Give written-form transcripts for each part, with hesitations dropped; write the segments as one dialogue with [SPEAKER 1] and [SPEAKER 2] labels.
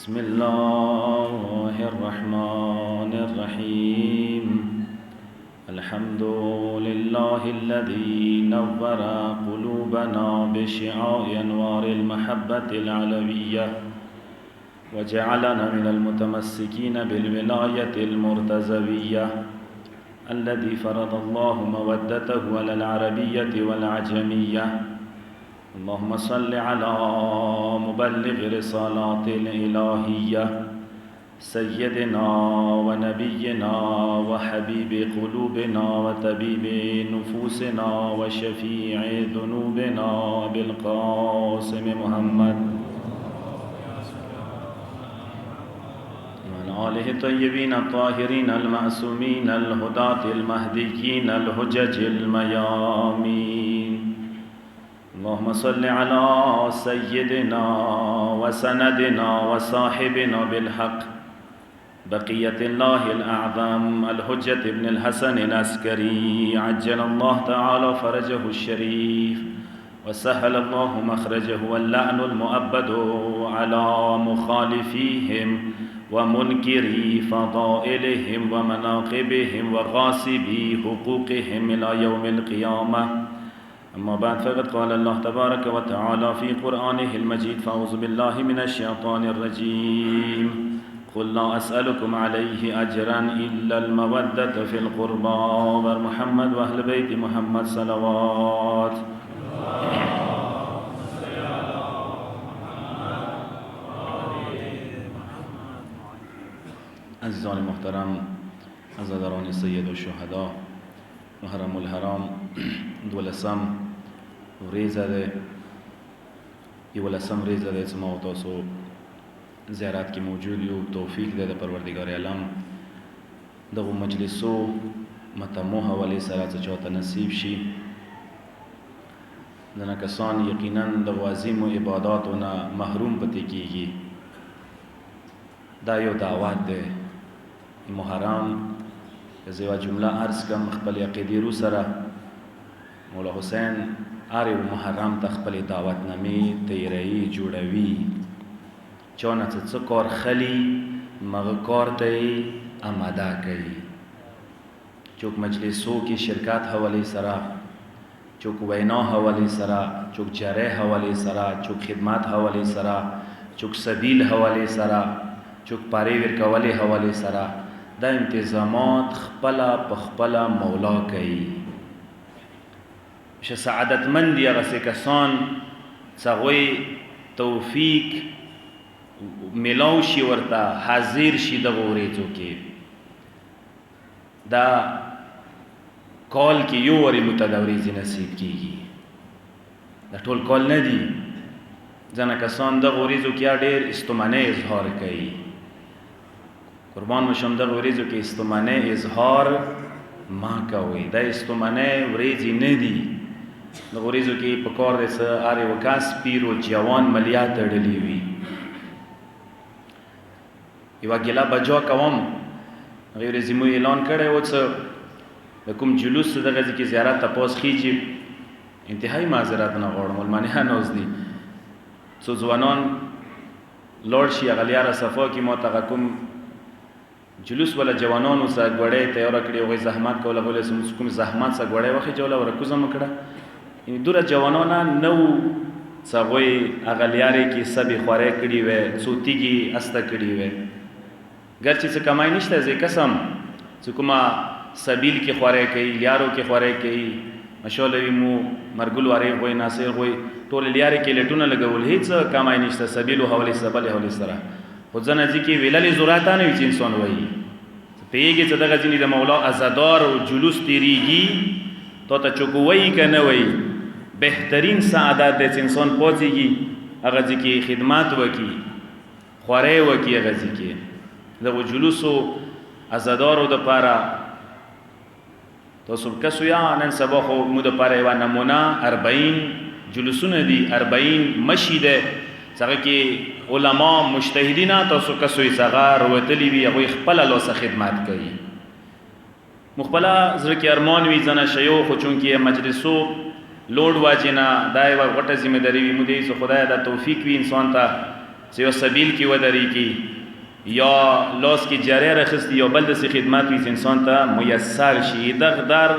[SPEAKER 1] بسم الله الرحمن الرحيم. الحمد لله الذي نور قلوبنا بشعاع أنوار المحبة العلوية وجعلنا من المتمسكين بالولاية المرتزوية الذي فرض الله مودته على العربية والعجمية. اللهم صل على مبلغ رسالات الإلهية سيدنا ونبينا وحبيب قلوبنا وطبيب نفوسنا وشفيع ذنوبنا بالقاسم محمد وعلى آله الطيبين الطاهرين المعصومين الهداة المهديين الحجج الميامين. اللهم صل على سيدنا وسندنا وصاحبنا بالحق بقية الله الأعظم الحجة ابن الحسن العسكري عجل الله تعالى فرجه الشريف وسهل الله مخرجه واللعن المؤبد على مخالفيهم ومنكري فضائلهم ومناقبهم وغاصبي حقوقهم إلى يوم القيامة. أما بعد فقد قال الله تبارك وتعالى في قرآنه المجيد فأعوذ بالله من الشيطان الرجيم قل لا أسألكم عليه أجرا إلا المودة في القربى ومحمد وأهل بيت محمد صلوات. عزیزان محترم، عزاداران سید الشهدا، محرم الحرام دولسم ریزه ده، یولسم ریزه ده چې ما او تاسو زیارت کې موجود یو. توفیق ده د پروردګار عالم دغه مجلسو متمو حوالې سره چې چاته نصیب شي دنه کسان یقینا د عظیمو عباداتو نه محروم پاتې کیږي. دا یو دعوت ده محرم زه یوه جمله عرض کړم خپل عقیدې رو سره. مولا حسین هر یو محرم ته خپلې دعوتنامې تیروي جوړوي، چا نه څه کار خلي مغه کار ته یې آماده کوي. چوک مجلسو کې شرکت حوالې سره، چوک وینا حوالې سره، چوک جرح حوالې سره، چوک خدمات حوالې سره، چوک سبیل حوالې سره، چوک پارې ورکولې حوالې سره دا انتظامات خپله په خپله مولا کوي. چې سعادتمند دي هغسې کسان چې هغوی توفیق میلاو شي ورته حاضر شي دغه ورځو کې. دا کال کې یو وارې موږ ته دا ورځې نصیب کېږي، دا ټول کال نه دي. ځینې کسان دغه ورځو کې ډېر استمانۍ اظهار کوي. قربان مشم دغه ورځو کې استمانۍ اظهار ما کوئ، دا استمانۍ ورځې نه دي. دغه ورځو کې په کار دی څه هر یو کس پیر و جوان ملیا تړلي وي. یوه ګیله بجا کوم، هغې ورځې مو اعلان کړی و څه د کوم جلوس دغه ځای کې زیارت تپاس خیږي. انتهایي معذرت نه غواړم، ولمانیا ناز دي څو ځوانان لاړ شي هغه لیاره صفا کې ما ته هغه کوم جلوس والا جوانانو سره ګوړۍ تیاره کړې، هغوی زحمت کول، هغوی له کوم زحمت سره ګوړۍ وخېجوله او راکوزه مو کړه. دوره جوانان نه وو چې هغوی هغه لیارې کې سبې خوارۍ کړي وې، څو تیږې استه کړي وې. ګرچې څه کمای نشته، زه قسم چې کومه سبیل کې خوارۍ کوي، لیارو کې خوارۍ کوي، مشالوي مو مرګل وارې غوی ناصر غوی ټول لیارې کې لټونه لګول، هیڅ کمای نشته سبیل او حوالې سبل حوالې سره. خو ځنه ځکه ویللې ضرورت نه وي چې انسان وایي پوهېږي چې دغه ځینې د مولا عزادار او جلوس تېرېږي، تا ته څوک وایي که نه وایي بهترین سعادت دی چې انسان پاڅېږي هغه ځای کې خدمت وکړي، خوارۍ وکړي. هغه ځای کې دغو جلوسو عزادارو دپاره تاسو کسو یا نن سبا خو مو دپاره یوه نمونه 40 جلوسونه دي، 40 مشي دی چې هغه کې علما مجتهدین تاسو کسو یې څخه روتلي وي، هغوی خپله لاسه خدمت کوي. مو خپله زړه کې ارمان وي ځنه شیوخو چونکې مجلسو لوډ واجینا دا یو غټه ذمہ داری وي مودې سو خدای دا توفیق وي انسان ته یو سبیل کې ودرېږي یا لاس کې جاري راخستي یا بل داسې خدمات وي چې انسان ته میسر شي. دغه در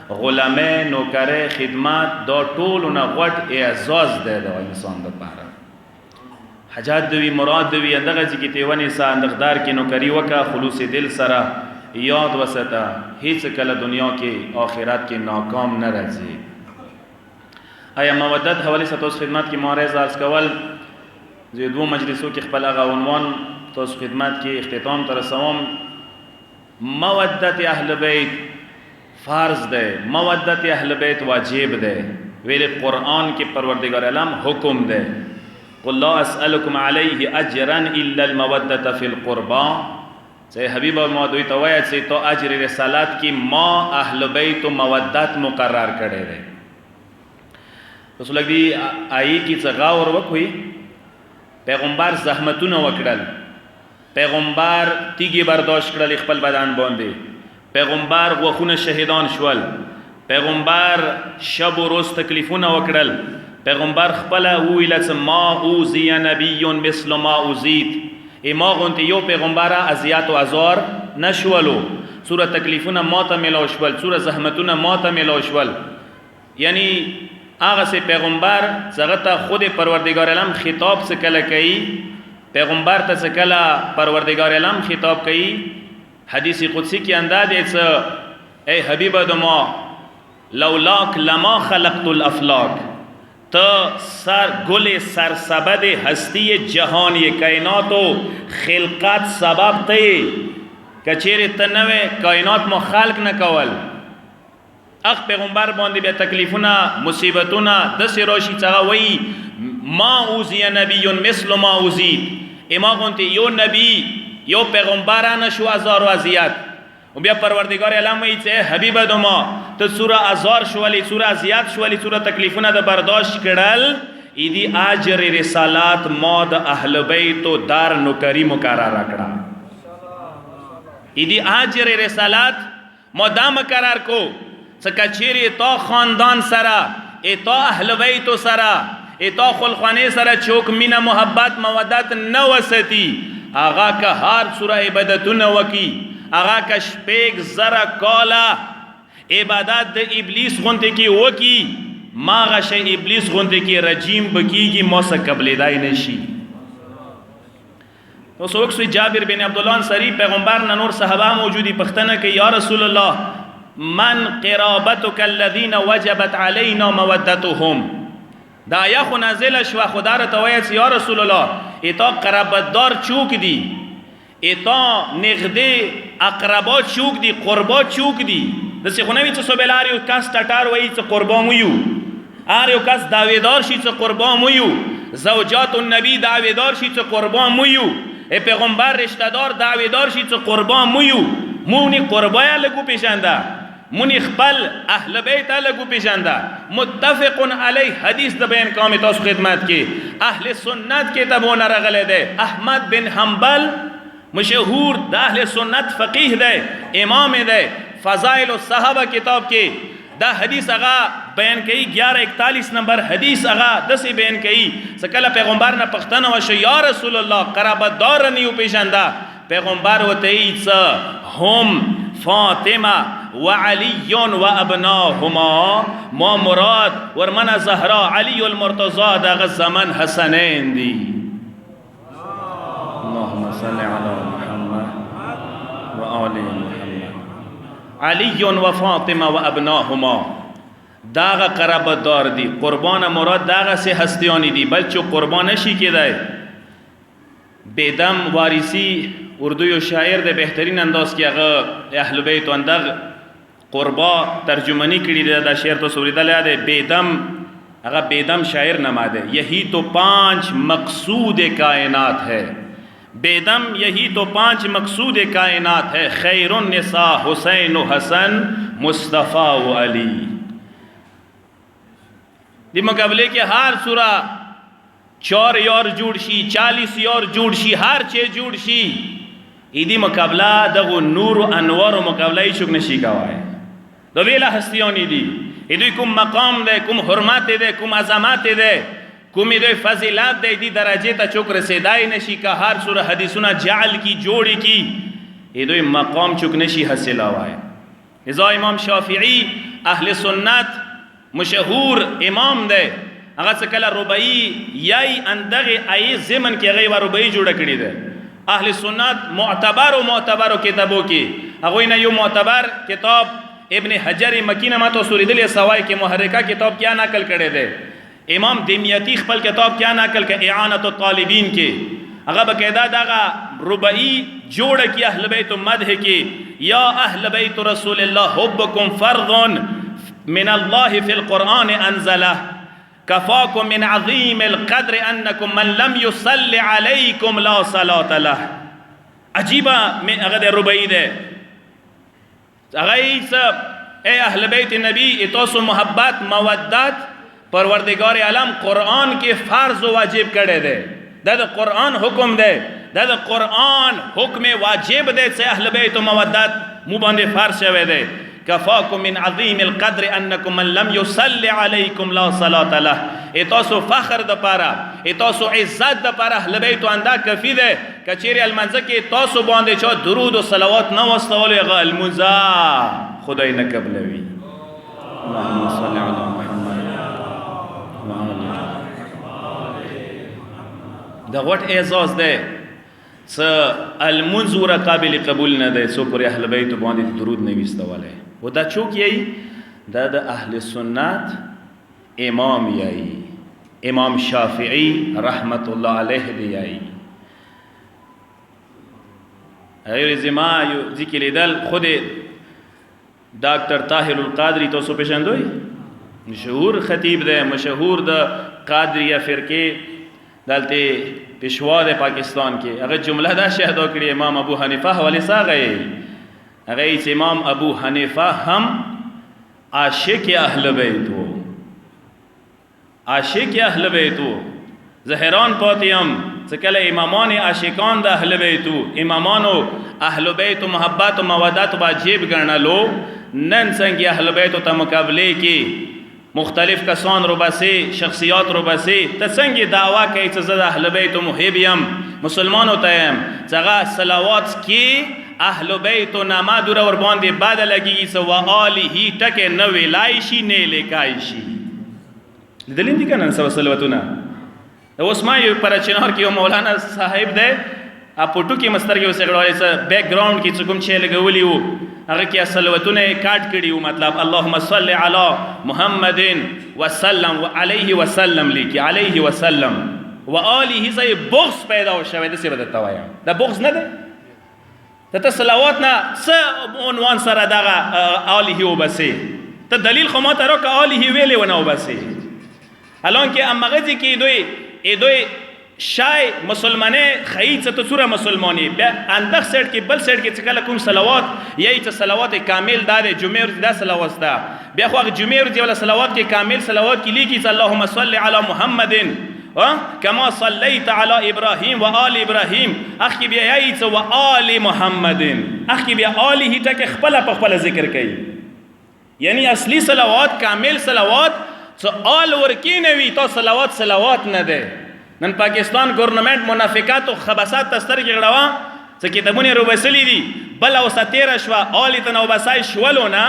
[SPEAKER 1] غلامۍ نوکرۍ خدمات دا ټولو نه غوټ اعزاز دی د انسان دپاره. حاجات دوی مراد دوی دغه ځای کې ته ونیسه اندغدار کې نوکري وکړه خلوص دل سره یاد وساته هیڅ کله دنیا کې آخرت کې ناکام نه راځي. آیا مودت حواله ست تاسو خدمت کې معرض عرض کول زه دوه مجلسو کې خپل هغه عنوان تاسو خدمت کې اختتام تر رسوم. مودت اهل بیت فرض ده، مودت اهل بیت واجب ده. ویل قرآن کې پروردگار عالم حکم ده قل لا اسألكم عليه اجرا الا المودة في القربى. سے حبیب ما دوی ته وایي چې تو اجر رسالت کې ما اهل بیت و مودت مقرر کړی دی. تاسو لګ دی آی کی څنګه اور وکوي پیغمبر زحمتونه وکړل، پیغمبر تیږي برداشت کړل خپل بدن باندې، پیغمبر غوخونه شهیدان شول، پیغمبر شب و روز تکلیفونه وکړل، پیغمبر خپل ویل چې ما اوذی نبی مثل ما اوذیت. ما غونتی یو پیغمبر اذیت و ازار نشولو، سوره تکلیفونه ما ته ملاو شول، سوره زحمتونه ما ته ملاو شول. یعنی هغه سه پیغمبر څنګه ته خود پروردگار عالم خطاب څه کله کوي، پیغمبر ته څه کله پروردگار عالم خطاب کوي. حدیث قدسی کې انداز ہے اے حبیب ادمو لولاک لما خلقت الافلاک. تو سر گل سرسبد ہستی جہان یہ کائنات و خلقات سبب تے کچیر تنوے کائنات مو خلق نہ کول. اخ پیغمبر باندې بیا تکلیفونه مصیبتونه داسې راشي چې وایي ما اوذی نبی مثل ما اوذیت. اما غونتی یو نبی یو پیغمبر نشو ازار و اذیت. و بیا پروردگار عالم وایي چې حبیب ادمو ته سوره ازار شولی، سوره اذیت شولی، سوره تکلیفونه د برداشت کړل، ایدی اجر رسالات ما د اهل بیت و دار نوکری مقرر کړه. ایدی اجر رسالات ما دا مقرر کو څکه چیرې تا خاندان سره اتا اهل بیت سره اتا خلخانه سره چوک مینا محبت مودت نه وستی آغا که هر سوره عبادتونه وکی، آغا که شپیک زره کالا عبادت د ابلیس غونته کی وکی، ما غش ابلیس غونته کی رجیم بکیگی ما سه قبلیدای نشی. تو سوکسوی جابر بن عبدالله انصاری پیغمبر نور صحابه موجودی پختنه که یا رسول الله من قرابتک الذین وجبت علینا مودتهم. دا آیا خو نازل شو خدا را توایت یا رسول الله ایتا قرابتدار چوک دی، ایتا نغده اقربا چوک دی، قربا چوک دی. دسی خونوی چه سوبیل آریو کس تطار وی چه قربا مویو، آریو کس داویدار شی چه قربا مویو، زوجات النبی داویدار شی چه قربا مویو، ای پیغمبر رشتدار داویدار شی چه قربا مویو. مونی قربایا لگو پیشنده، مونی خپل اهل بیت لگو پیشنده. متفق علی حدیث د بیان کام تاسو خدمت کی اهل سنت کتابونه رغله ده. احمد بن حنبل مشهور د اهل سنت فقیه ده، امام ده. فضائل الصحابہ کتاب کے دا حدیث آغا بیان کئی 1141 نمبر حدیث آغا دسی بیان کئی سکل پیغمبر نا پختن وشو یا رسول اللہ قرابت دار نیو پیشندہ. پیغمبر و تیس ہم فاطمہ و علی و ابناهما ما مراد ورمن زہرا علی المرتضی دا غزمن حسنین دی. اللہم صلی علی محمد و آل محمد. علی و فاطمه و ابناهما داغ قرابت دار دی. قربان مراد داغ سے ہستیانی دی بلچو قربانشی که ده بیدم وارثی اردوی شاعر ده بہترین انداز کی اغا اہل بیت و انداغ قربا ترجمانی کری ده دا شعر تو سوریدہ لیا ده بیدم اغا بیدم شاعر نماده یہی تو 5 مقصود کائنات ہے. بیدم یہی تو 5 مقصود کائنات ہے. خیر النساء حسین و حسن مصطفیٰ و علی. دی مقابلے کے ہر سورہ 4 یار جوڑ شی 40 یار جوڑ شی ہر چے جوڑ شی ایدی مقابلہ دغو نور و انوار و مقابلہ ہی شک نشی گوائے. دو ویلہ ہستیانی دی ایدوی کم مقام دے، کم حرمات دے، کم عظمات دے. کومې دوی فضیلات دی دی درجې ته چوک رسیدای نشي که هر سوره حدیثونه جعل کی جوړی کی دوی مقام چوک نشي حاصلوای. لذا امام شافعی اهل سنت مشهور امام دی، هغه څه کله ربعی یای اندغه ای زمن کې هغه ربعی جوړه کړی دی. اهل سنت معتبر کتابو کې هغه نه یو معتبر کتاب ابن حجر مکی نه ماته سوریدل سوای کې محرکه کتاب کیا نقل کړی دی. امام دمیاتی خپل کتاب کیا نقل کړ اعانت الطالبین کې هغه بقاعده دغه ربعی جوړه کې اهل بیت مدح کې یا اهل بیت رسول الله حبکم فرض من الله فی القرآن انزله کفاکم من عظیم القدر انکم من لم یصلی علیکم لا صلاة له. عجیبه هغه ربعی ده هغه اے اهل بیت نبی تاسو محبت مودت پروردگار عالم قرآن کې فرض و واجب کړی دی. دا قرآن حکم دی، دا قرآن حکم واجب دی چې اهل بیت مودت مو باندې فرض شوی دی. کفاکم من عظیم القدر انکم من لم یصلی علیکم لا صلاة له. تاسو فخر د پاره تاسو عزت د پاره اهل بیت انده کفی دی. کچېرې المنځ کې تاسو باندې چا درود او صلوات نه واستول هغه المنځ خدای نه قبلوي. اللهم صل علی محمد. دا غټ اعزاز دی څه المنځ ور قابل قبول نه دی څو پر اهل بیت باندې درود نه وستواله. و دا چوک یی دا د اهل سنت امام یی امام شافعی رحمت الله علیه دی یی. غیر زما یو ذکر لیدل خود ډاکټر طاهر القادری تاسو پیژندوی، مشهور خطیب دی، مشهور د قادریه فرقه دلته پیشوا د پاکستان کې. هغه جمله دا شهدا کړی امام ابو حنیفه حواله ساغه هغه چې امام ابو حنیفه هم عاشق اهل بیت وو، عاشق اهل بیت وو. زهران پاتیم چې کله امامان عاشقان د اهل بیت وو، امامانو اهل بیت محبت او مودت واجب ګڼلو. نن څنګه اهل بیت ته مقابله کې مختلف کسان رو بسې شخصیات رو بسې ته څنګه دعوا کوي چې زه د اهل بیت محب یم مسلمانو ته یم څنګه صلوات کې اهل بیت نامه دور ور باندې بعد لګي سو آله ټکه نه ویلای شي نه لیکای شي. دلیل دي کنه سو صلواتونه. اوس ما یو پر چنار کې مولانا صاحب ده اپوټو کې مستر کې وسګړوي څه بیک گراوند کې کوم چې لګولي وو هغه کې صلواتونه کاټ کړي وو. مطلب اللهم صل علی محمد وسلم وعليه وسلم لیکي علیه وسلم و آله زي بغض پیدا شوی د څه بدته وایا. دا بغض نه ده ته صلوات نه څه عنوان سره دغه آله وبسي ته دلیل خو ما ته راکه آله ویلې ونه وبسي. حالانکه امغه کې دوی شای مسلمانه خیت ته سوره مسلمانی به اندخ سر کې بل سر کې کله کوم صلوات یی ته صلوات کامل دار جمعه د صلوات دا بیا خو جمعه دی ولا صلوات کې کامل صلوات کې لیکي اللهم صل علی محمد کما صلیت علی ابراهیم و آل ابراهیم اخی بیا یی ته و آل محمد اخی بیا آله ته خپل ذکر کوي. یعنی اصلی صلوات کامل صلوات څو آل ورکینوي تو صلوات نه ده. نن پاکستان گورنمنٹ منافقات او خباثات تستر کې غړوا څه کتابونه روبسلی دي بل او ستیر شوا آل تنو بسای شولونا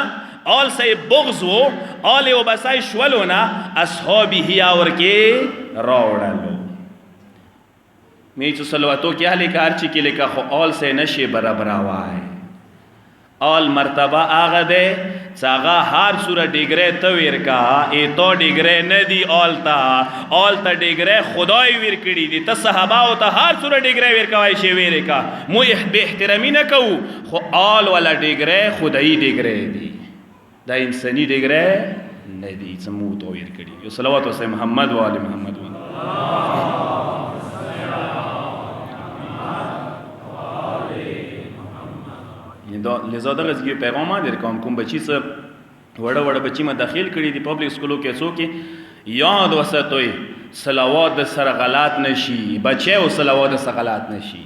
[SPEAKER 1] آل سي بغض وو آل او بسای شولونا اصحابه اور کې راوړلو. می چې صلواتو کې اهل کار چې کې لیکا خو آل سي نشي برابر وای. آل مرتبه هغه ده څنګه هر سوره ډیګره ته ورکا ایتو ډیګره نه دی آل ته ډیګره خدای ور کړی دي ته صحابه او ته هر سوره ډیګره ورکوای شی ورکا مو به احترامی نه کو خو آل ولا ډیګره خدای ډیګره دی دا انساني ډیګره نه دی چې مو تو ور کړی. یو صلوات وسه محمد و ال محمد و لذا دغه ځای پیغام در کوم بچی څه وړه بچی ما داخل کړي دي پبلک سکولو کې څوک یاد وساتوي صلوات د سره غلط نشي بچي او صلوات د سره غلط نشي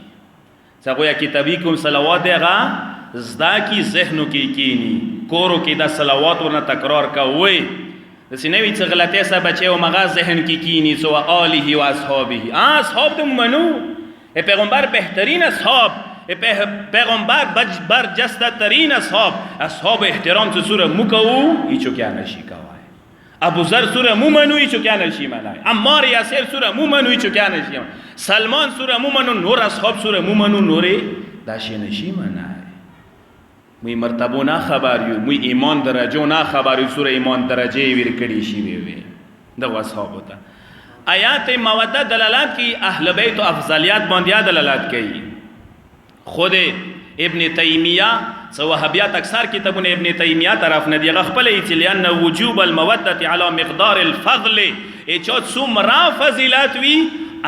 [SPEAKER 1] څنګه یا کتابي کوم صلوات دغه زدا کی ذهنو کې کینی کورو کې دا صلوات ورنه تکرار کوي داسې نه وي څه غلطۍ سه بچی و مغه ذهن کې کینی څه و آله و اصحابه اصحاب د منو پیغمبر بهترین اصحاب پیغمبر برجسته ترین اصحاب احترام تو سوره مو کوو ایچو کیا نشی کوای ابو ذر سوره مو منو ایچو کیا نشی منای عمار یاسر سوره مو منو ایچو کیا نشی سلمان سوره مو منو نور اصحاب سوره مو منو نوری داشی نشی منای موی مرتبو نا خبریو موی ایمان درجو نا خبریو سوره ایمان درجه ویر کړي شي وی دغه اصحاب ہوتا آیات مودت دلالات کی اهل بیت و افضلیات باندې دلالات کوي خود ابن تیمیہ وهابیات اکثر کتابونه ابن تیمیہ طرف نه دی خپل ایتلیان وجوب المودت علی مقدار الفضل چا څومره فضیلت وی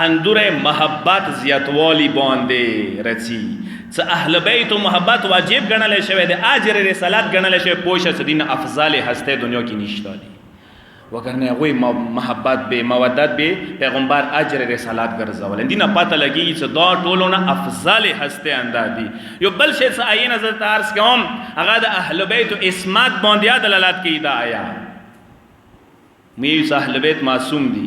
[SPEAKER 1] اندور محبت زیاتوالی باندې رچی څه اهل بیت و محبت واجب ګڼل شوی دی اجر رسالت ګڼل شوی پوښه دین افضل هسته دنیا کې نشته دی وگرنه غوی محبت به مودت به پیغمبر اجر رسالت ګرځول دینه پته لګی چې دا ټولونه افضل هسته اندادي یو بل شی څه آیه نظر تارس کوم هغه د اهل بیت او اسمت باندې دلالت کوي دا آیا مې اهل بیت معصوم دي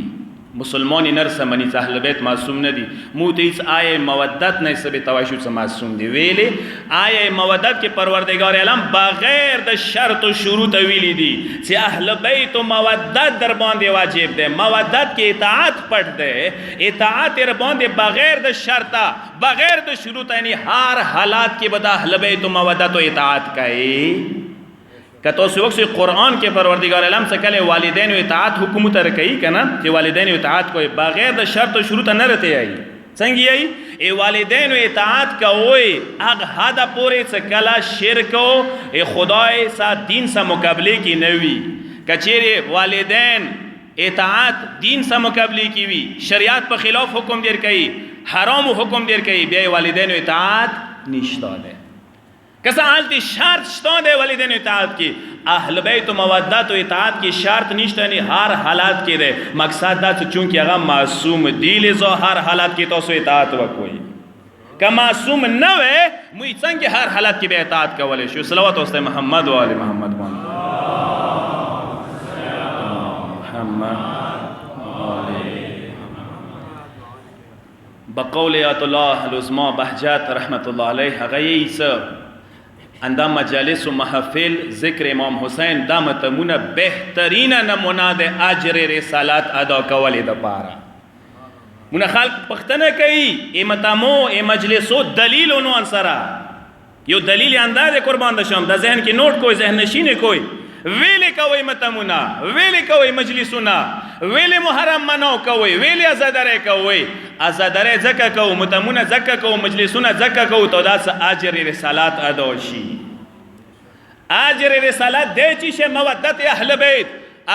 [SPEAKER 1] مسلمانی نرسه منی اهل بیت معصوم نه دي مو ته هیڅ آیه مودت نه سبه تواشو څه معصوم دي ویلې آیه مودت کې پروردگار عالم بغیر د شرط او شروط ویلې دي چې اهل بیت او مودت در باندې واجب ده مودت کې اطاعت پټ ده اطاعت در باندې بغیر د شرط بغیر د شروط یعنی هر حالات کې به د اهل بیت او مودت او اطاعت کوي کته اوس وخت قرآن کې پروردگار عالم څخه کله والدین او اطاعت حکم تر کوي کنه چې والدین او اطاعت کوي بغیر د شرط او شروط نه رته ای څنګه ای ای والدین او اطاعت کوي هغه حد پورې څخه کله شرک او خدای سره دین سره مقابله کې نه وي کچېره والدین اطاعت دین سره مقابله کې وي شریعت په خلاف حکم دیر کوي حرام حکم دیر کوي بیا والدین او اطاعت نشته ده کسا حالتی شرط شتان دے والدین اطاعت کی اہل بیت و مودت و اطاعت کی شرط نشتا نہیں ہر حالات کی دے مقصد دا چونکہ اگا معصوم دیل زو ہر حالات کی تو سو اطاعت وکوئی کہ معصوم نوے موی چنگی ہر حالات کی بے اطاعت کا ولی شو صلوات واسطے محمد و آل محمد بقول آیت اللہ العظمى بہجات رحمت اللہ علیہ غیس اندا مجالس و محفل ذکر امام حسین دا متمونه بهترین نمونه د اجر رسالت ادا کول د پاره مون خلق پختنه کوي ایمتامو ای مجلسو دلیل نو انصرا یو دلیل انداز قربان دشم د ذهن کې نوٹ کوئی ذهن نشینه کوئی ویلې کوي متمونه ویلې کوي مجلسونه ویلې محرم منو کوي ویلې ازادره کوي ازادره زکه کو متمونه زکه کو مجلسونه زکه کو تو داس اجر رسالت ادا شي اجر رسالت دې چې مودت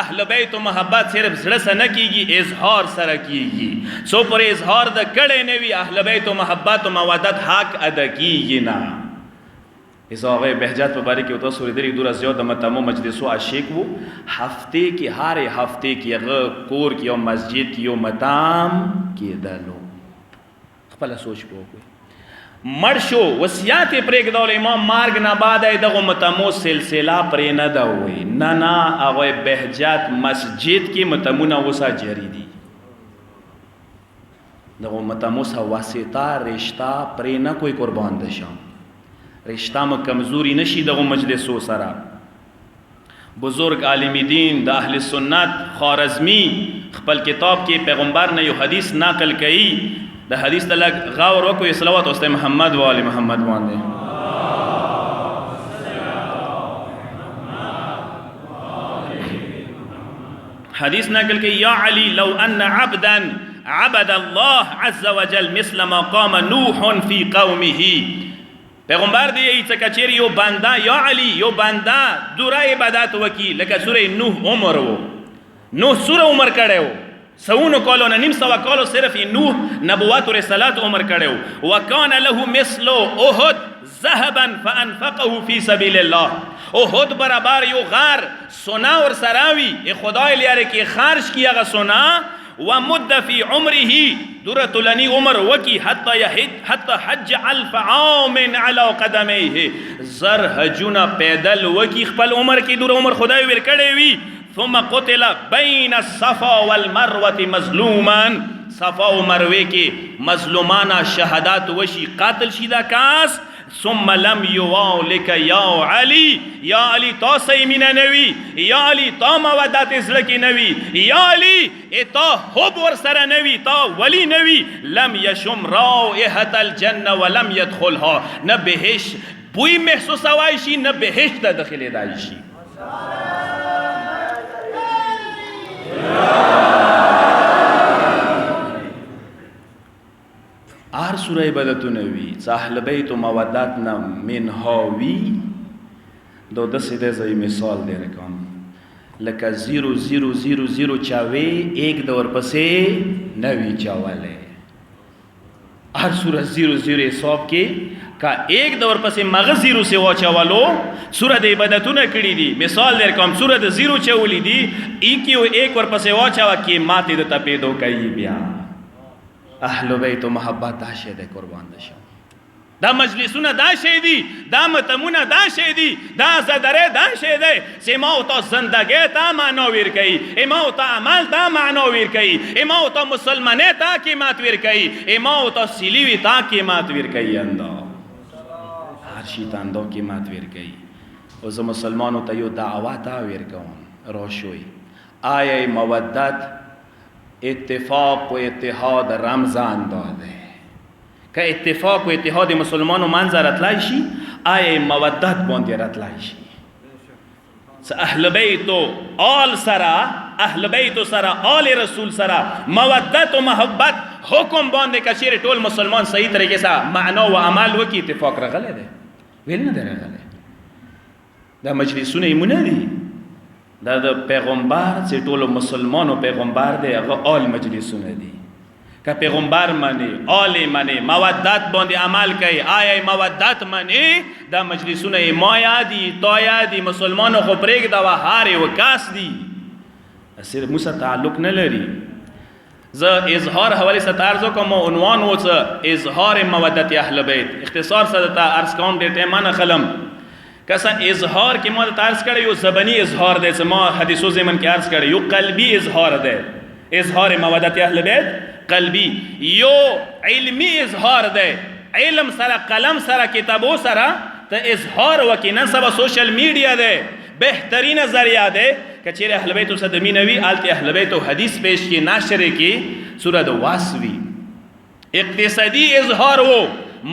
[SPEAKER 1] اهل بیت و محبت صرف زړه سره نه کیږي اظهار سره کیږي سو پر اظهار د کړه نه وی اهل بیت و محبت و مودت حق ادا کیږي نه اس آقای بہجات مبارک ہوتا سوری دری دور از زیاد متمو مجلسو عشق وہ ہفتے کی ہر ہفتے کی کور کی او مسجد کی او متام کی دلو خپل سوچ کو کوئی مرشو وصیات پریک دول امام مارگ نباد دغه متمو سلسلہ پرې نه دا وي نه هغه بهجات مسجد کې متمونه وسا جاری دي دغه متمو سا واسطه رشتہ پرې نه کوئی قربان دشم رشتہ میں کمزوری نشی دغه مجلسو سرا بزرگ عالم دین د اهل سنت خارزمی خپل کتاب کې پیغمبر نے یو حدیث نقل کړي د حدیث تلک غور وکړو صلوات واسطه محمد و آل محمد باندې حدیث نقل کړي یا علی لو ان عبدا عبد الله عز وجل مثل ما قام نوح في قومه پیغمبر دی ای څکچری یو بنده یا علی یو بنده دوره عبادت وکي لکه سوره نوح عمر وو نوح سوره عمر کړو سونو کالو نیم سوا کالو صرف نوح نبوت و رسالات عمر کړو وکان له مثل احد ذهبا فانفقه في سبيل الله احد برابر یو غار سونا ور سراوی خدای لاره کې خرج کیغه سونا ومد في عمره دورة لني عمر وكي حتى حج الف عام على قدميه زر حجونا پیدل وكي خپل عمر کی دور عمر خدای ور کړي وی ثم قتل بین الصفا والمروه مظلوما صفا و مروه کې مظلومانه شهادت وشي قاتل شي دا کاس ثم لم يوالك يا علي يا علي تا سيمنا نوي يا علي تا مودات زلکی نوي يا علي تا حب ورسر نوي تا ولي نوي لم يشم رائحة الجنة ولم يدخلها نه بهش بوی محسوس وای شي نه بهش ته داخلي دای شي آر سوره عبادتونه وی اهل بیت و مودت نه منهاوی دو دسته زي مثال دے رکم لکه 0000 چاوی ایک دور پسې نوی چاواله هر سوره 00 حساب کې کا ایک دور پسې مغه 0 سے واچوالو سوره د عبادتونه کړی دي مثال دے رکم سوره د 0 چولی دي ایک یو ایک ور پسې واچوا کې ماته د تپیدو کوي بیا اهل بیت و محبت دا شی دی قربان دشم دا مجلسونه دا شی دی دا متمونه دا شی دی دا زدره دا شی دی سما او تا زندگی تا معنا ور کوي اما او تا عمل تا معنا ور کوي اما او تا مسلمانه تا قیمت ور کوي اما او تا سلیوی تا قیمت ور کوي اندا هر شی تاندو قیمت ور کوي او زه مسلمانو ته یو دعوت ور کوم روشوي آیه مودت اتفاق و اتحاد رمزان داده که اتفاق و اتحاد مسلمان و منظر اطلاعی شی آیه مودت باندی اطلاعی شی اهل بیت و آل سرا اهل بیت و سرا آل رسول سرا مودت و محبت حکم باندی کشیر طول مسلمان صحیح طریقے سا معنا و عمل وکی اتفاق رغله ده ویل نده رغله ده مجلسونه ایمونه دی دا د پیغمبر چې ټول مسلمانو پیغمبر دی هغه آل مجلسونه دي که پیغمبر منی آل منی مودت باندې عمل کوي آیا مودت منی دا مجلسونه ما یادي تا یادي مسلمانو خو پرېږ دا هارې وکاس دي صرف موسی تعلق نه لري زه اظهار حواله ستارزو کوم عنوان و اظهار مودت اهل بیت اختصار سره تا عرض کوم ډېر ټیم نه خلم کسا اظهار کې ما ته عرض کړی یو زبانی اظهار دی چې ما حدیثو زمن کې عرض کړی یو قلبی اظهار دی اظهار مودت اهل بیت قلبی یو علمی اظهار دی علم سره قلم سره کتابو سره ته اظهار وکې نن سبا سوشل میډیا دی بهترین ذریعہ دی که چیرې اهل بیت سره مینوي آلته اهل بیت حدیث پیش کې ناشر کې سوره واسوی اقتصادی اظهار وو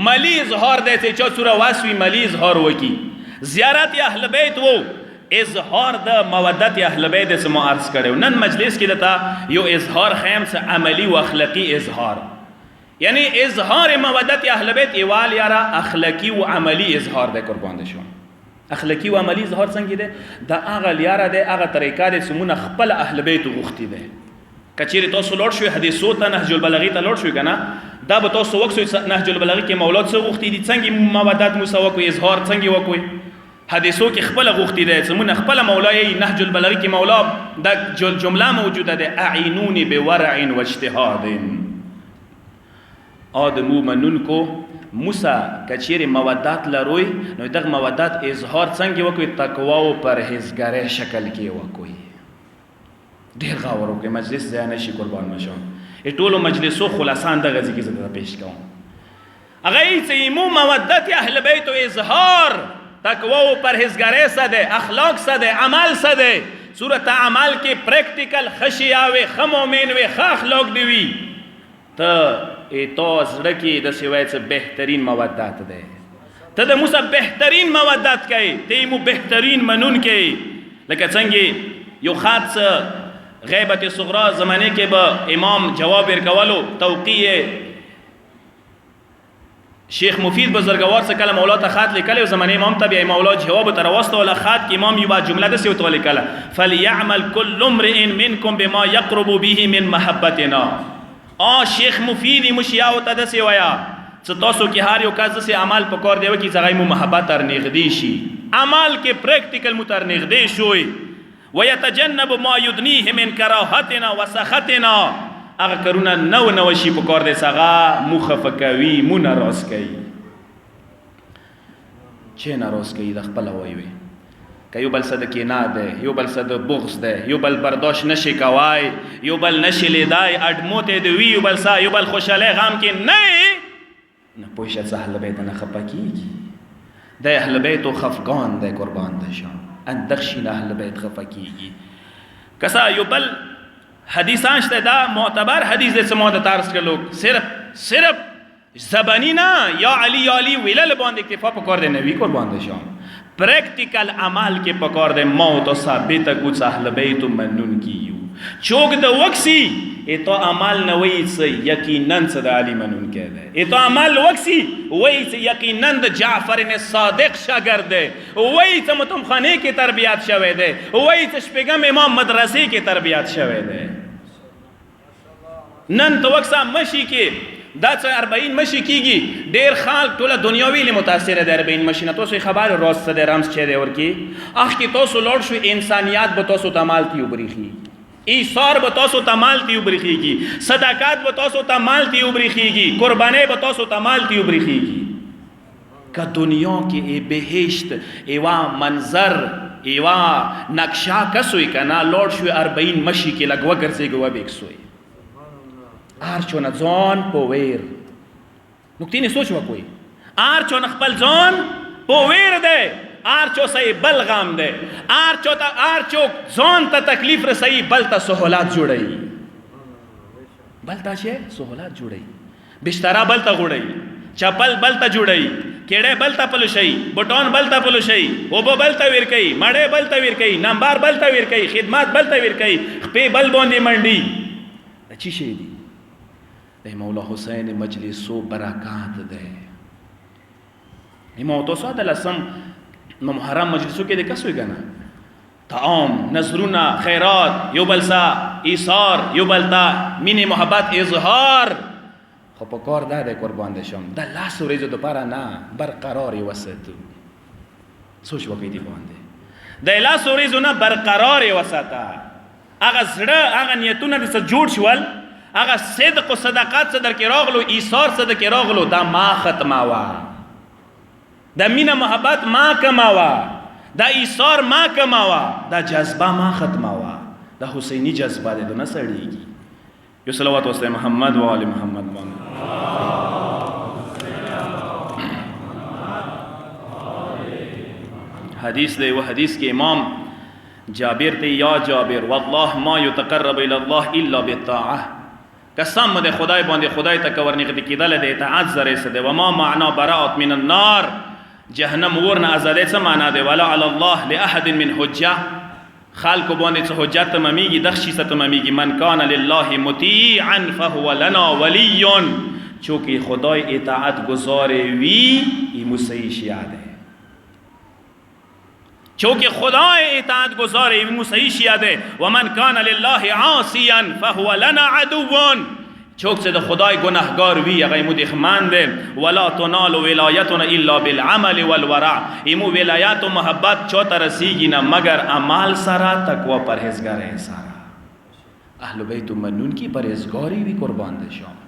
[SPEAKER 1] مالی اظهار دی چې سوره واسوی مالی اظهار وکي زیارت اهل بیت وو اظهار د مودت اهل بیت سره عرض کړو نن مجلس کې دتا یو اظهار خیم سے عملی و اخلاقی اظهار یعنی اظهار مودت اهل بیت ایوال یارا اخلاقی و عملی اظهار د قربان شو اخلاقی و عملی اظهار څنګه ده دا هغه یارا ده هغه طریقه ده سمونه خپل اهل بیت غوښتي ده کچېری تاسو لوړ شوی حدیثو ته نهج البلاغه ته لوړ شوی کنه دا به تاسو وکسو نهج البلاغه کې مولات څه غوښتي دي څنګه مودت مساوا کوي اظهار څنګه وکوي حدیثو کې خپل غوښتي ده سمونه خپل مولای نهج البلاغه کې مولا دا جمله موجوده ده اعینونی بورع و اجتهاد آدمو منون کو موسی کچېری مودت لروي نو دغه مودت اظهار څنګه وکوي تقوا او پرهیزګاری شکل کې وکوي ډیر غور وکړئ مجلس ځای نشي قربان مشم ټولو مجلسو خلاصان دغه ځکه زه پیش کوم هغه چې مو مودت اهل بیت او اظهار تقوا او پرهیزګاری سره اخلاق سره عمل سره صورت عمل کې پریکټیکل خشیا و خمومین و خ اخلاق دی ته ایتو زړه کې د سیوای څخه بهترین مودت ده ته د موسی بهترین مودت کوي ته مو بهترین منون کوي لکه څنګه یو خاص غیبت صغرا زمانه کې به امام جواب ورکولو توقیه شیخ مفید بزرگوار سے کله مولا ته خط لیکل زمانه امام ته بیا مولا جواب تر واستو ول خط کې امام یو جمله ده سی تو لیکل فليعمل كل امرئ منكم بما يقرب به من محبتنا شیخ مفید مشیاو ته د سی ویا چې تاسو کې هر یو کس سے عمل پکور دیو کې ځای مو محبت تر نږدې شي عمل کې پریکټیکل مو تر نږدې شوي ويتجنب ما يدنيه من كراهتنا وسخطنا اغه کرونا نو شي پکور دی سغه مخفقوي مو ناراض کوي چې ناراض کوي د خپل وایوي که یو بل څه د کینه دی، یو بل څه د بغض دی، یو بل برداشت نشي کوای، یو بل نشي لیدای، اډموتې د وي یو بل څه، یو بل خوشحالۍ غم کې نه پوه شه څه اهل بیت نه خفه کېږي. د اهل بیتو خفګان دی قربان دی شم اندک شي نه اهل بیت خفه کېږي. کسا یو بل حدیثان شته دا معتبر حدیث دی څه ما د طرز کړلو صرف زبانی نه یا علی ویلل باندې اکتفا پکار دی نبی قربان دی شم. پریکٹیکل عمل کے پکار دے موت و ثابت کچھ اہل بیت منون کیو چوک دا وکسی ای تو عمل نوی سے یقیناً صدا علی منون کہہ دے، ای تو عمل وکسی وی سے یقیناً دا جعفر نے صادق شاگر دے، وی سے متم خانے کی تربیت شوے دے، وی سے شپگم امام مدرسے کی تربیت شوے دے. نن تو وکسا مشی کے دا څه 40 مشي کیږي ډیر خلک ټوله دنیاوی له متاثر دی 40 مشي نه. تاسو خبر راز څه دی رمز چه دی ورکی اخ کی تاسو لوړ شو انسانیت به تاسو تمال تیو بریخي، ایثار به تاسو تمال تیو بریخيږي، صدقات به تاسو تمال تیو بریخيږي، قربانی به تاسو تمال تیو بریخيږي. که دنیا کې ای بهشت ایوا منظر ایوا نقشہ کسوی کنا لوړ شو 40 مشي کې لګ وګرځي ګو بکسوی آر چون ځان په ویر نکتی نه سوچ وکوي آر چون خپل ځان په ویر دی، آر چو صحیح بل غام دی، آر چو ځان ته تکلیف رسئی بل ته سہولات جوړي، بل ته شي سہولات جوړي، بستر بل ته غوړي، چپل بل ته جوړي، کېړه بل ته پلوشي، بټون بل ته پلوشي، او بل ته ور کوي، مړې بل ته ور کوي، نمبر بل ته ور کوي، خدمات بل ته ور کوي، خپې بل باندې منډي. اچھی شي دي د مولا حسین مجلسو برکات ده. امام توسعد لسم محرم مجلسو کې د کسوي کنه طعام نظرونه خیرات یو بل سا ایثار یو بل تا مینه محبت اظهار خو په کار ده قربان دي شم د لاس ورځو د پاره نه برقرار وساتو. سوچ وکړئ دی باندې د لاس ورځو نه برقرار وساته هغه زړه هغه نیتونه د څه جوړ شول هغه صدق و صدقات صدر کې راغلو ایثار صدر کې راغلو دا ما ختماوا دا مینا محبت ما کماوا دا ایثار ما کماوا دا جذبه ما ختماوا دا حسینی جذبه ده نه سړیږي. یو صلوات واسطه محمد و آل محمد حدیث ده و حدیث کے امام جابر تے یا جابر والله ما يتقرب الى الله الا بالطاعه قسم ده خدای باندې خدای ته ورنږدې کیدل د اطاعت زره سره ده. و ما معنا براءت من النار جهنم ورنه ازاده څه معنا ده ولا على الله لاحد من حجه خلق باندې څه حجت ممیږي دخشي ست ممیږي من کان لله مطیعا فهو لنا ولی چونکه خدای اطاعت گزار وی ای مسیح یاد ہے چونکہ خدای اطاعت گزار ای مسیح یاد ہے ومن کان لله عاصیا فهو لنا عدو چوک سے خدای گناہگار وی اگه دخمان دے ولا تنال ولایتنا الا بالعمل والورع ایمو ولایت و محبت چوتا رسیگی نہ مگر اعمال سارا تقوی پرہیزگار ہے سارا. اہل بیت منون کی پرہیزگاری بھی قربان دے شام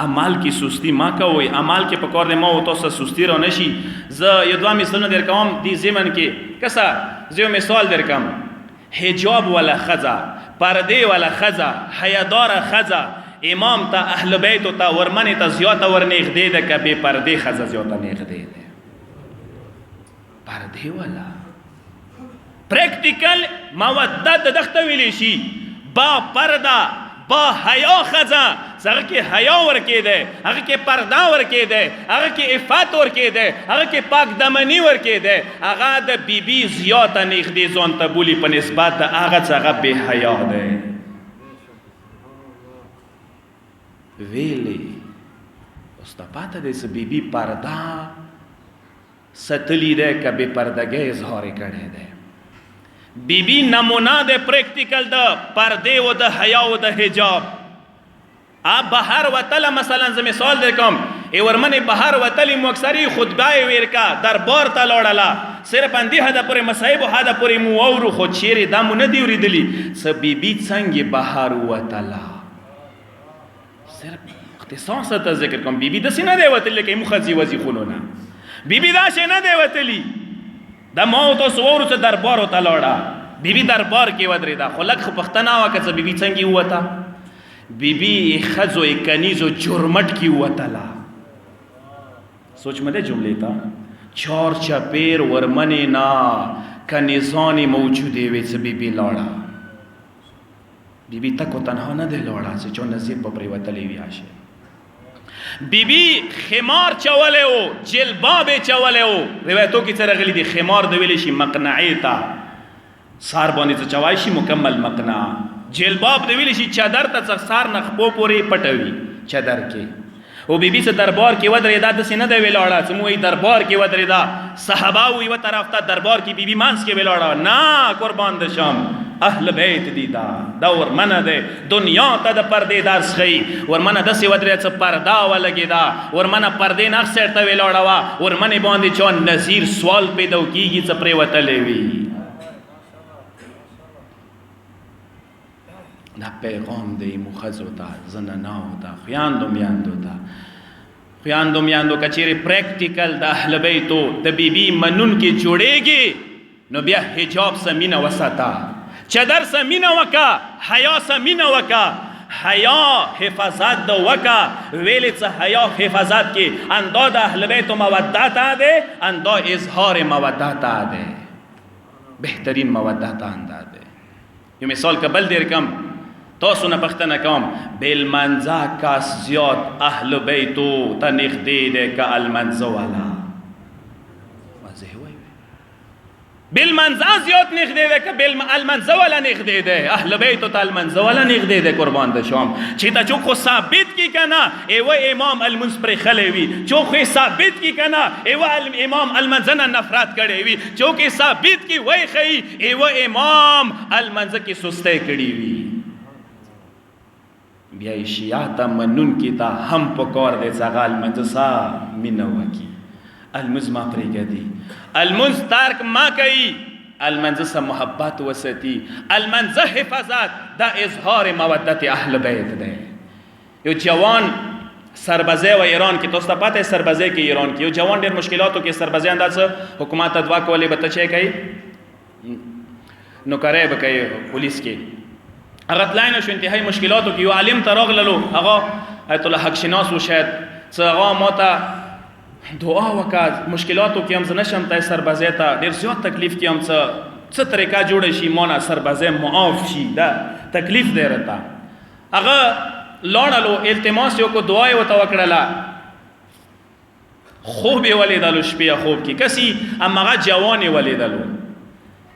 [SPEAKER 1] اعمال کی سستی ما کوي اعمال کې پکور دې ما او تاسو سستی را نشي. ز یو دوه مثالونه درکوم دي زمن کې کسا زه مثال درکم حجاب ولا خزا پرده ولا خزا حیادار خزا امام تا اهل بیت تا ورمنه تا زیاته ورنیغ دی ده که بے پرده خزا زیاته نیغ دی ده پرده ولا پریکٹیکل مودت دخته ویلی شي با پرده با حیا خزا هغه کې حیا ورکې ده هغه کې پرده ورکې ده هغه کې عفت ورکې ده هغه کې پاک دمنی ورکې ده هغه د بیبي زیاته نیغ دی ځان ته بولی په نسبت د هغه څخه بے حیا ده ویلی استا پاتا دے سے بی بی پردہ ستلی دے که بی پردگی اظہاری کرنے دے بی بی نمونہ دے پریکٹیکل دا پردے و دا حیا و دا حجاب. آپ بہر و تل مثلا زی مثال دے کم ای ورمن بہر و تلی مکسری خطبائی ویرکا دربار تا لوڑلا صرف اندی حدا پوری مسائب و حدا پوری موورو خود شیر دامو ندیوری دلی سا بی بی چنگی بہر و تلا صرف اختصاص تا ذکر کم بی بی دسی نہ دے وطلی کہ مخزی وزی خلونا بی بی داشے نہ دے وطلی د موت او سوور څخه دربار ته لاړه بیبي دربار کې ودرېده خو لږ خو پښتنه وکړه بیبي څنګه ووته بیبي خزو کنیزو جرمټ کې ووتله سوچ مده جملې ته چار چپیر ورمنې نه کنیزانی موجودې وې څه بیبي لاړه بیبي تک و تنها نه دی لاړه چې چون نصیب به پرې وتلی وي هاشم بیبي خمار چولی و جلباب یې چولی و روایتو کې څه راغلي دي خمار د ویلی شي مقنعې ته سار باندې څه چوای شي مکمل مقنع جلباب د ویلی شي چادر ته څه سار نه خپو پورې پټوي چادر کې او بیبي څه دربار کې ودرېده داسې نه دی ولاړه څه مو وایي دربار کې ودرېده صحابه و یوه طرف ته دربار کې بیبي منځ کې ولاړه نه قربان د شم اهل بیت دیدا دا ورمنه ده دنیا ته د پردې درس ښیي ورمنه داسې ودرېده څه پرده ولګېده ورمنه پردې نه سیټ ته ولاړه وه ورمنې باندې چا نظیر سوال پیدا کېږي څه پرې وتلی وي دا پیغام دی مو ښځو ته زناناو ته خویندو میندو ته خویندو میندو که چیرې پریکټیکل د اهل بیتو د بیبي منونکې جوړېږي نو بیا حجاب سه مینه وساته چادر سه مینه وکه حیا سه مینه وکه حیا حفاظت د وکه ویلې څه حیا حفاظت کې اندا د اهل بیت مودت ده اندا اظهار مودت ده بهترین مودت اندا ده یو مثال که بل دیر کم تاسو نه پښتنه کوم بالمنځه کاس زیات اهل بیتو ته نږدې دی که المنځه والا واضح وایي بالمنځه زیات نږدې دی که المنځه والا نږدې دی اهل بیتو ته المنځه والا نږدې دی قربان د شام چې ته چوک خو ثابت کی که نه ایوه امام المنځ پرې خلی وي چوک خو ثابت کی که نه ایوه امام المنځه نه نفرت کړی وي چوک ثابت کی وی ښیي ایوه امام المنځه کې سستی کړي وي بیا یې شیعه ته منونکي ته هم پکار دی چې هغه المنځه سا مینه وکړي المنځ ما پرېږدي المنځ ترک ما کوي المنځه سه محبت وساتي المنځه حفاظت دا اظهار مودت اهل بیت دی یو جوان سربازی و ایران کې تاسو ته پته سربازی کې ایران کې یو جوان ډېر مشکلاتو کې سربازی اندازه حکومت ته دعا کولی به ته چې کوي نوکری به کوي پولیس کې هغه تللی نه شو انتهایی مشکلاتو کې یو عالم ته راغللو هغه آیت الله حق شناس و شاید څه هغه ما ته دعا وکړه مشکلاتو کې هم زه نشم ته سربازۍ ته ډېر زیات تکلیف کې هم څه طریقه جوړه شي ما نه سربازۍ معاف شي دا تکلیف دی راته هغه لاړلو التماس یې وکړو دعا یې ورته وکړله خوب یې ولیدلو شپې خوب کې کسي هماغه جوان یې ولیدلو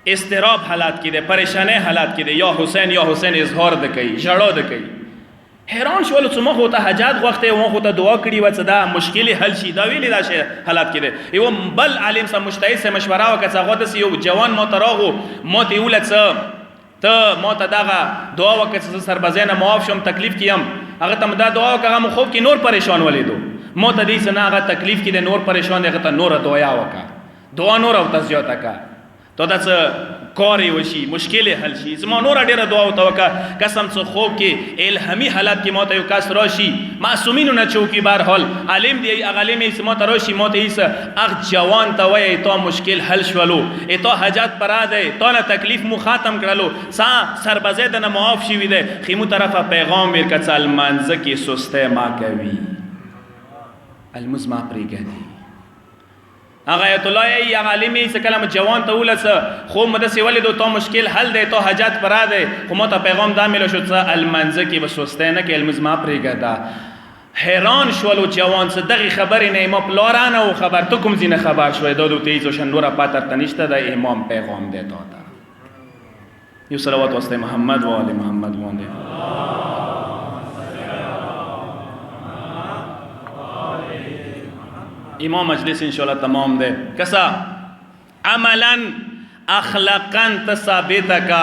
[SPEAKER 1] استراب حالات کې دی پریشانه حالات کې دی یا حسین اظهار د کوي ژړا د کوي حیران شول چې ما خو ته حاجت غوښته و خو ته دعا کړې و چې دا مشکل حل شي دا ویلې دا شی حالات کې دی یو بل عالم سره مجتهد سره مشوره وکړه هغه د یو جوان ما تراغو ما ته ولت ته ما ته دغه دعا وکړه چې سربازانه معاف شم تکلیف کیم هغه ته دا دعا وکړه هغه خوب کې نور پریشان ولیدو ما ته دې نه هغه تکلیف کې د نور پریشان هغه ته نور دعا وکړه دعا نور او تزیات وکړه ته دا څه کاری وشي مشکل حل شي زما نور ډیره دعا او توکا قسم څه خوب کې الهامي حالات کې موته یو کس راشي معصومینو نه چوکي بهر حال عالم دی عالم یې سمته راشي موته یې اغ جوان ته وای ته مشکل حل شولو ته حاجت پراده ته نه تکلیف مو ختم کړلو سا سربازه د نه معاف شي وي ده خیمو طرفه پیغام ورکڅل منځ کې سسته ما کوي المزما پریګنی هغه ایت الله ای عالمي څه کلم جوان ته ولس خو مدسه ولید تو مشکل حل دی تو حاجت پراده خو مت پیغام دا ملو شو څه المنځ کې وسوسته نه کې المزما پریګدا حیران شولو جوان څه دغه خبرې نه ما پلارانه او خبر ته کوم زینه خبر شوې دو تیز او شنوره پاتر تنشته د امام پیغام دی تا یو صلوات واسطه محمد و آل محمد وانده امام مجلس انشاءاللہ تمام دے کسا عملا اخلاقا ثابت کا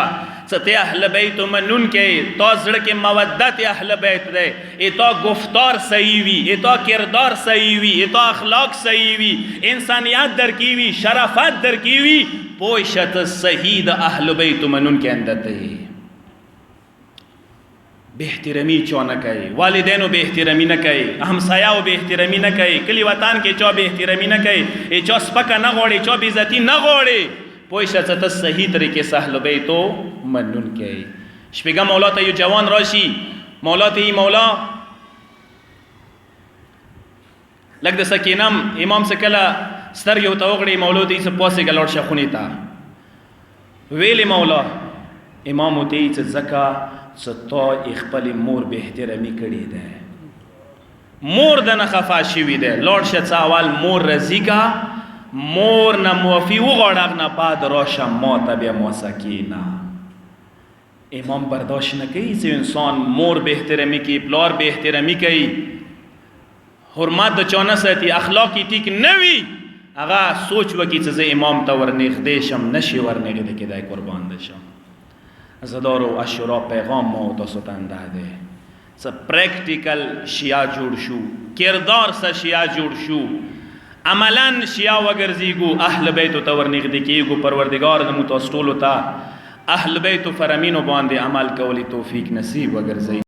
[SPEAKER 1] ست اہل بیت منون کے تو زڑ کے مودت اہل بیت دے ای تو گفتار صحیح وی ای تو کردار صحیح وی ای تو اخلاق صحیح وی انسانیت در کی وی شرافت در کی وی پوشت صحیح دا اہل بیت منون کے اندر دے به احترامی چا نه کوي، والدینو به احترامی نه کوي، همسایاو به احترامی نه کوي، کلی وطن کې چا به احترامی نه کوي، چا سپکه نه غواړي، چا بې عزتي نه غواړي، پوه شه څه ته صحیح طریقې سه اهل بیتو منونکی. شپږم مولا ته یو جوان راشي، مولا ته یې مولا لږ د سکینم امام څه کله سترګې ورته وغړي، مولا ته یې څه پاسېږه لاړ شه خونې ته. ویلې مولا امام ورته یې څه ځکه څه تا خپلې مور به احترامي کړې ده، مور د نه خفه شوي ده، لاړ شه څه اول مور رضي کا، مور نه معافي وغواړه، هغه نه بعد راشه ما ته بیا موسه کښېنه. امام برداشت نه کوي چې انسان مور به احترامي کوي، پلار به احترامي کوي، حرمت د چا نه ساتي، اخلاق یې ټیک نه وي، هغه سوچ وکړي چې زه امام ته ورنږدې شم، نشي ورنږدې کېدی، قربان دې شم. عزادارو عاشورا پیغام ما تاسو ته ده دی، څه پریکټیکل شیعه جوړ شو، کردار سه شیعه جوړ شو، عملا شیعه وګرځېږو، اهل بیتو ته ورنږدې کېږو. پروردګار د مو تاسو ټولو ته اهل بیتو فرامینو باندې عمل کولی توفیق نصیب وګرځوي.